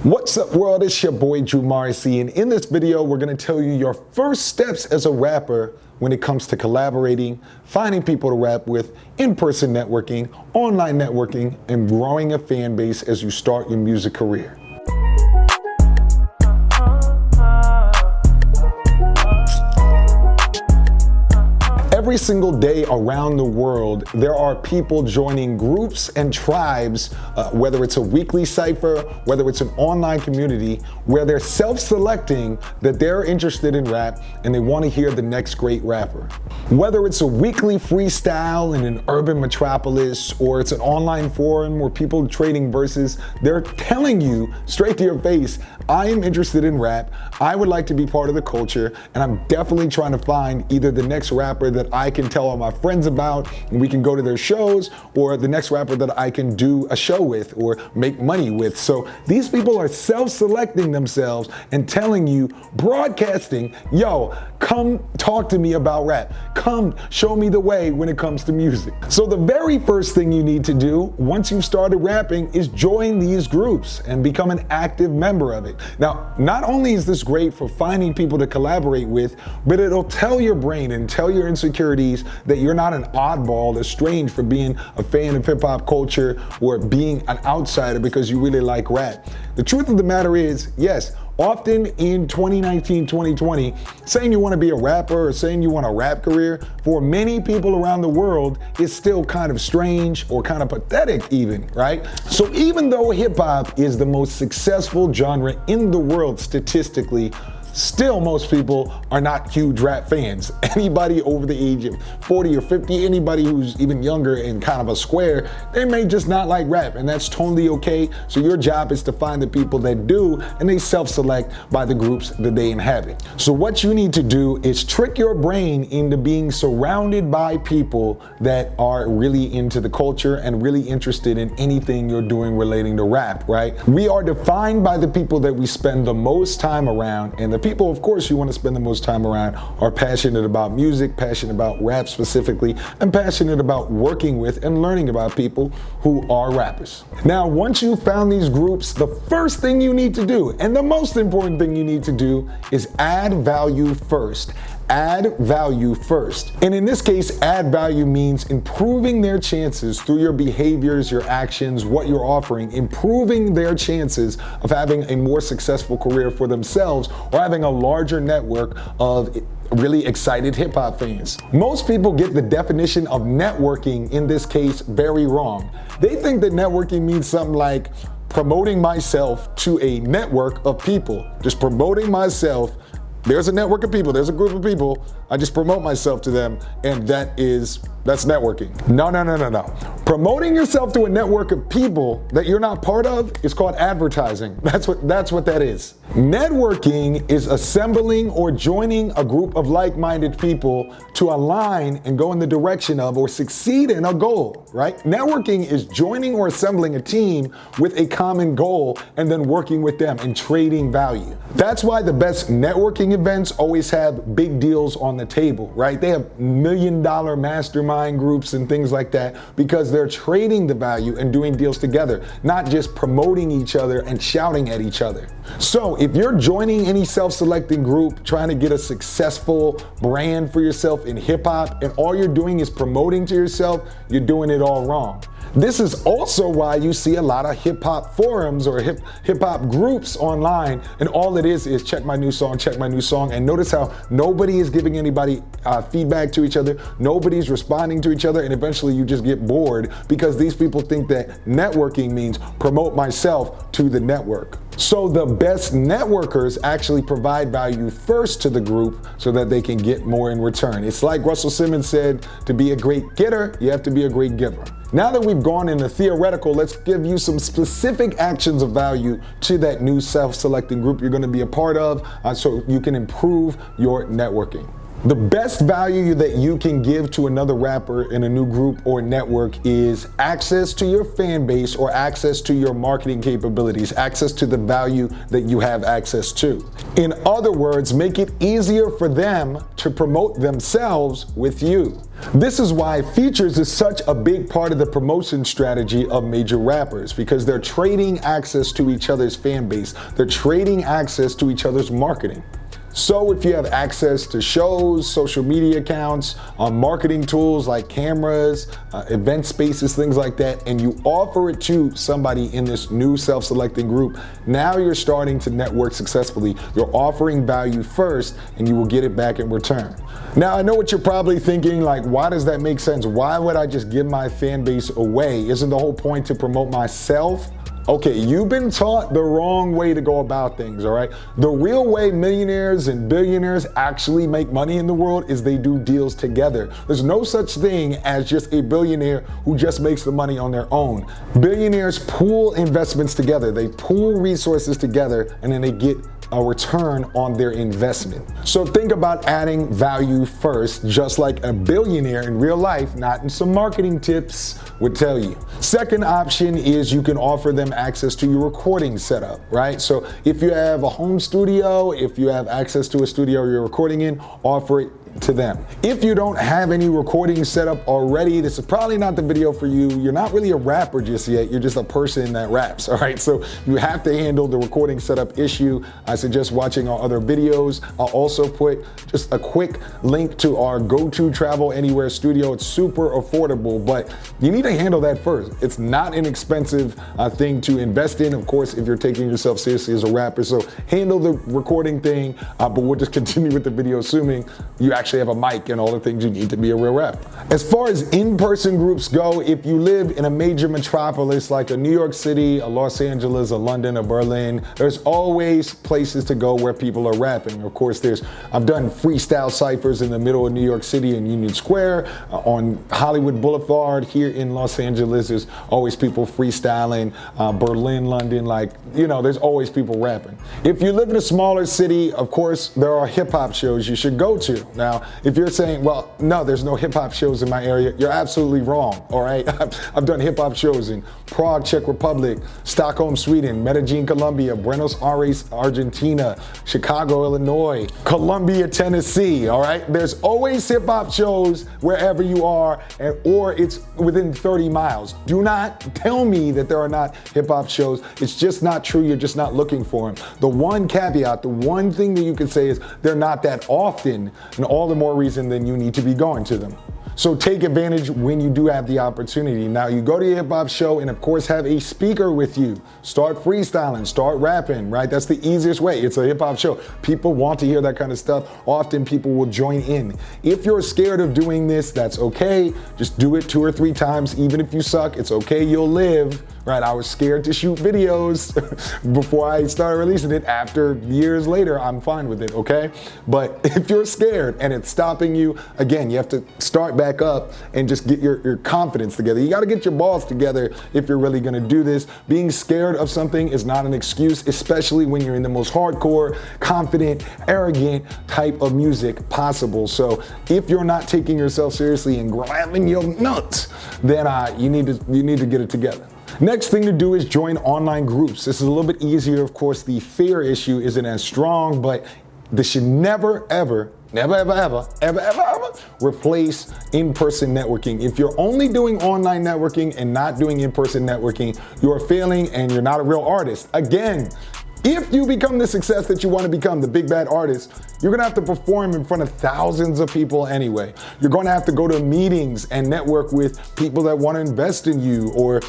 What's up world, it's your boy Drew Morrissey, and in this video we're going to tell you your first steps as a rapper when it comes to collaborating, finding people to rap with, in-person networking, online networking, and growing a fan base as you start your music career. Every single day around the world, there are people joining groups and tribes, whether it's a weekly cypher, whether it's an online community, where they're self-selecting that they're interested in rap and they want to hear the next great rapper. Whether it's a weekly freestyle in an urban metropolis, or it's an online forum where people are trading verses, they're telling you straight to your face, I am interested in rap, I would like to be part of the culture, and I'm definitely trying to find either the next rapper that I can tell all my friends about and we can go to their shows, or the next rapper that I can do a show with or make money with. So these people are self-selecting themselves and telling you, broadcasting, yo, come talk to me about rap. Come show me the way when it comes to music. So the very first thing you need to do once you've started rapping is join these groups and become an active member of it. Now, not only is this great for finding people to collaborate with, but it'll tell your brain and tell your insecurities that you're not an oddball or strange for being a fan of hip hop culture or being an outsider because you really like rap. The truth of the matter is, yes, often in 2019, 2020, saying you want to be a rapper or saying you want a rap career, for many people around the world, is still kind of strange or kind of pathetic even, right? So even though hip hop is the most successful genre in the world statistically, still most people are not huge rap fans. Anybody over the age of 40 or 50, anybody who's even younger and kind of a square, they may just not like rap, and that's totally okay. So your job is to find the people that do, and they self-select by the groups that they inhabit. So what you need to do is trick your brain into being surrounded by people that are really into the culture and really interested in anything you're doing relating to rap, right? We are defined by the people that we spend the most time around, and the people, of course, you want to spend the most time around are passionate about music, passionate about rap specifically, and passionate about working with and learning about people who are rappers. Now, once you've found these groups, the first thing you need to do, and the most important thing you need to do, is add value first. Add value first. And in this case, add value means improving their chances through your behaviors, your actions, what you're offering, improving their chances of having a more successful career for themselves or having a larger network of really excited hip hop fans. Most people get the definition of networking in this case very wrong. They think that networking means something like promoting myself to a network of people. Just promoting myself. There's a network of people, there's a group of people, I just promote myself to them, and that's networking. No. Promoting yourself to a network of people that you're not part of is called advertising. That's what that is. Networking is assembling or joining a group of like-minded people to align and go in the direction of or succeed in a goal, right? Networking is joining or assembling a team with a common goal and then working with them and trading value. That's why the best networking events always have big deals on the table, right? They have $1 million mastermind groups and things like that because they're trading the value and doing deals together, not just promoting each other and shouting at each other. So if you're joining any self-selecting group, trying to get a successful brand for yourself in hip hop, and all you're doing is promoting to yourself, you're doing it all wrong. This is also why you see a lot of hip hop forums or hip hop groups online, and all it is check my new song, and notice how nobody is giving anybody feedback to each other, nobody's responding to each other, and eventually you just get bored because these people think that networking means promote myself to the network. So the best networkers actually provide value first to the group so that they can get more in return. It's like Russell Simmons said, to be a great getter, you have to be a great giver. Now that we've gone into theoretical, let's give you some specific actions of value to that new self-selecting group you're going to be a part of so you can improve your networking. The best value that you can give to another rapper in a new group or network is access to your fan base or access to your marketing capabilities, access to the value that you have access to. In other words, make it easier for them to promote themselves with you. This is why features is such a big part of the promotion strategy of major rappers, because they're trading access to each other's fan base. They're trading access to each other's marketing. So if you have access to shows, social media accounts, marketing tools like cameras, event spaces, things like that, and you offer it to somebody in this new self-selecting group, now you're starting to network successfully. You're offering value first, and you will get it back in return. Now, I know what you're probably thinking, like, why does that make sense? Why would I just give my fan base away? Isn't the whole point to promote myself? Okay, you've been taught the wrong way to go about things, all right? The real way millionaires and billionaires actually make money in the world is they do deals together. There's no such thing as just a billionaire who just makes the money on their own. Billionaires pool investments together. They pool resources together, and then they get a return on their investment. So think about adding value first, just like a billionaire in real life, not in some marketing tips, would tell you. Second option is you can offer them access to your recording setup, right? So if you have a home studio, if you have access to a studio you're recording in, offer it to them. If you don't have any recording setup already, this is probably not the video for you. You're not really a rapper just yet. You're just a person that raps, all right? So you have to handle the recording setup issue. I suggest watching our other videos. I'll also put just a quick link to our go-to travel anywhere studio. It's super affordable, but you need to handle that first. It's not an expensive thing to invest in, of course, if you're taking yourself seriously as a rapper. So handle the recording thing, but we'll just continue with the video assuming you actually have a mic and all the things you need to be a real rapper. As far as in-person groups go, if you live in a major metropolis like a New York City, a Los Angeles, a London, a Berlin, there's always places to go where people are rapping. Of course, I've done freestyle ciphers in the middle of New York City in Union Square, on Hollywood Boulevard here in Los Angeles. There's always people freestyling, Berlin, London, there's always people rapping. If you live in a smaller city, of course, there are hip hop shows you should go to. Now, if you're saying, well, no, there's no hip hop shows in my area, you're absolutely wrong, all right? I've done hip hop shows in Prague, Czech Republic, Stockholm, Sweden, Medellin, Colombia, Buenos Aires, Argentina, Chicago, Illinois, Columbia, Tennessee, all right? There's always hip hop shows wherever you are, or it's within 30 miles. Do not tell me that there are not hip hop shows. It's just not true. You're just not looking for them. The one caveat, the one thing that you can say is they're not that often, and all the more reason then you need to be going to them. So take advantage when you do have the opportunity. Now you go to your hip hop show and of course have a speaker with you. Start freestyling, start rapping, right? That's the easiest way. It's a hip hop show. People want to hear that kind of stuff. Often people will join in. If you're scared of doing this, that's okay. Just do it 2 or 3 times. Even if you suck, it's okay, you'll live. Right, I was scared to shoot videos before I started releasing it. After years later, I'm fine with it, okay? But if you're scared and it's stopping you, again, you have to start back up and just get your confidence together. You gotta get your balls together if you're really gonna do this. Being scared of something is not an excuse, especially when you're in the most hardcore, confident, arrogant type of music possible. So if you're not taking yourself seriously and grabbing your nuts, then you need to get it together. Next thing to do is join online groups. This is a little bit easier. Of course, the fear issue isn't as strong, but this should never, ever replace in-person networking. If you're only doing online networking and not doing in-person networking, you're failing and you're not a real artist. Again, if you become the success that you want to become, the big bad artist, you're gonna have to perform in front of thousands of people anyway. You're gonna have to go to meetings and network with people that want to invest in you or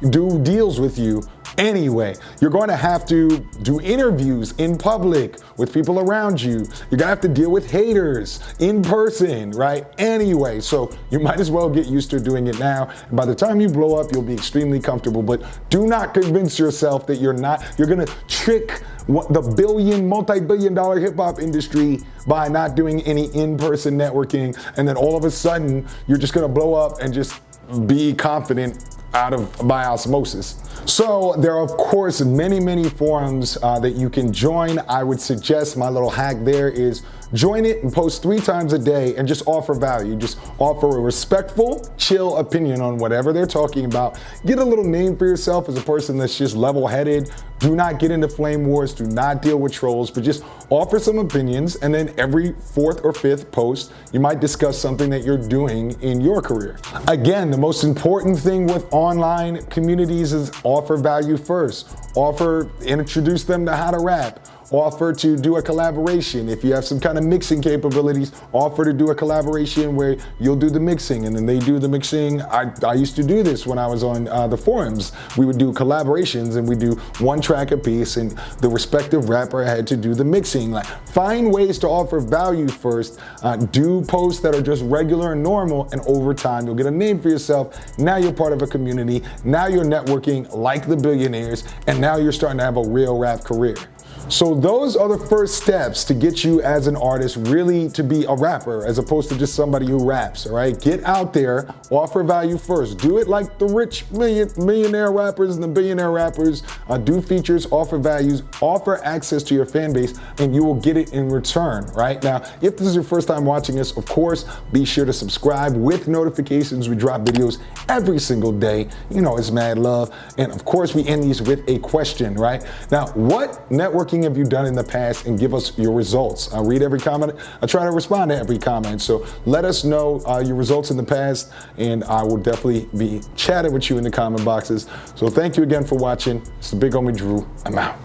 do deals with you anyway. You're going to have to do interviews in public with people around you. You're gonna have to deal with haters in person, right? Anyway, so you might as well get used to doing it now. And by the time you blow up, you'll be extremely comfortable, but do not convince yourself that you're gonna trick the multi-billion-dollar hip-hop industry by not doing any in-person networking, and then all of a sudden, you're just gonna blow up and just be confident by osmosis. So there are, of course, many forums that you can join. I would suggest my little hack there is join it and post 3 times a day and just offer value. Just offer a respectful, chill opinion on whatever they're talking about. Get a little name for yourself as a person that's just level-headed. Do not get into flame wars. Do not deal with trolls, but just offer some opinions. And then every 4th or 5th post, you might discuss something that you're doing in your career. Again, the most important thing with online communities is offer value first. Introduce them to how to rap. Offer to do a collaboration. If you have some kind of mixing capabilities, offer to do a collaboration where you'll do the mixing and then they do the mixing. I used to do this when I was on the forums. We would do collaborations and we do 1 track a piece and the respective rapper had to do the mixing. Like, find ways to offer value first. Do posts that are just regular and normal, and over time you'll get a name for yourself. Now you're part of a community. Now you're networking like the billionaires, and now you're starting to have a real rap career. So those are the first steps to get you as an artist really to be a rapper as opposed to just somebody who raps, all right? Get out there, offer value first. Do it like the rich millionaire rappers and the billionaire rappers. Do features, offer values, offer access to your fan base, and you will get it in return, right? Now, if this is your first time watching us, of course, be sure to subscribe with notifications. We drop videos every single day. You know, it's mad love. And of course, we end these with a question, right? Now, what networking have you done in the past, and give us your results. I read every comment. I try to respond to every comment. So let us know your results in the past, and I will definitely be chatting with you in the comment boxes. So thank you again for watching. It's the big homie Drew. I'm out.